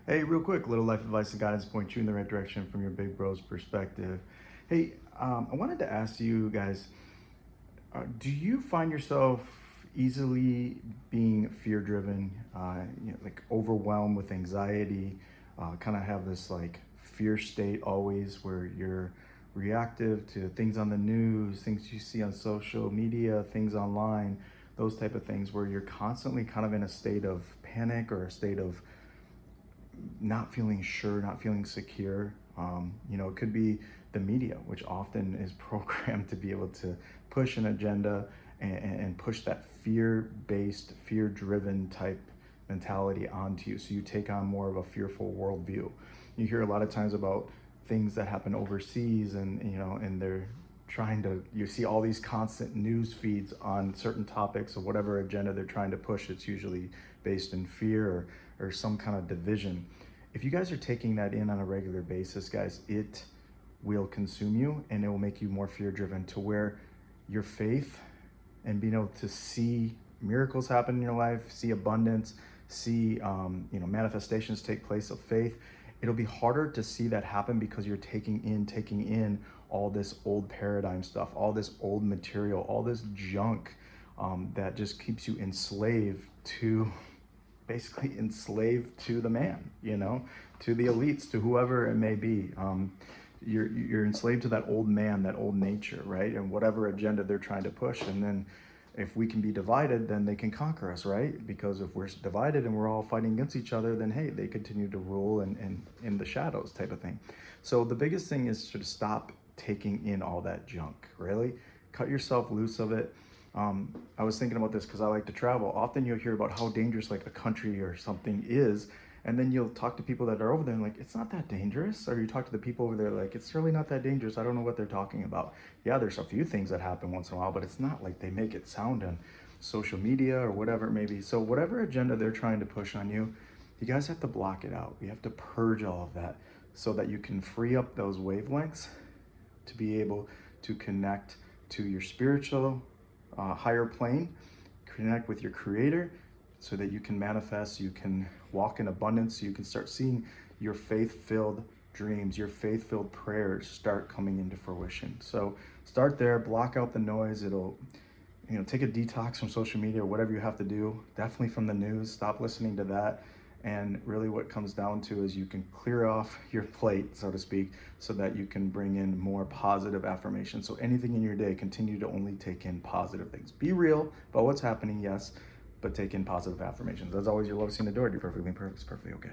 Hey, real quick, little life advice and guidance point you in the right direction from your big bro's perspective. Hey, I wanted to ask you guys, do you find yourself easily being fear driven, like overwhelmed with anxiety, kind of have this like fear state always where you're reactive to things on the news, things you see on social media, things online, those type of things where you're constantly kind of in a state of panic or a state of not feeling sure, not feeling secure. It could be the media, which often is programmed to be able to push an agenda and push that fear-based, fear-driven type mentality onto you. So you take on more of a fearful worldview. You hear a lot of times about things that happen overseas, and they're trying to. You see all these constant news feeds on certain topics of whatever agenda they're trying to push. It's usually based in fear or some kind of division. If you guys are taking that in on a regular basis, guys, it will consume you and it will make you more fear driven to where your faith and being able to see miracles happen in your life, see abundance, see manifestations take place of faith. It'll be harder to see that happen because you're taking in all this old paradigm stuff, all this old material, all this junk that just keeps you enslaved to the man, to the elites, to whoever it may be. You're enslaved to that old man, that old nature, right? And whatever agenda they're trying to push. And then if we can be divided, then they can conquer us, right? Because if we're divided and we're all fighting against each other, then hey, they continue to rule and in the shadows type of thing. So the biggest thing is to stop taking in all that junk, really. Cut yourself loose of it. I was thinking about this because I like to travel. Often you'll hear about how dangerous like a country or something is, and then you'll talk to people that are over there and like, it's not that dangerous. Or you talk to the people over there like, it's really not that dangerous. I don't know what they're talking about. Yeah, there's a few things that happen once in a while, but it's not like they make it sound on social media or whatever it may be. So whatever agenda they're trying to push on you, you guys have to block it out. You have to purge all of that so that you can free up those wavelengths to be able to connect to your spiritual higher plane, connect with your creator so that you can manifest, you can walk in abundance, so you can start seeing your faith-filled dreams, your faith-filled prayers start coming into fruition. So start there, block out the noise. It'll take a detox from social media or whatever you have to do, definitely from the news, stop listening to that. And really what comes down to is you can clear off your plate, so to speak, so that you can bring in more positive affirmations. So anything in your day, continue to only take in positive things. Be real about what's happening, yes, but take in positive affirmations. As always, your love seen, adored. You're perfectly imperfect. It's perfectly okay.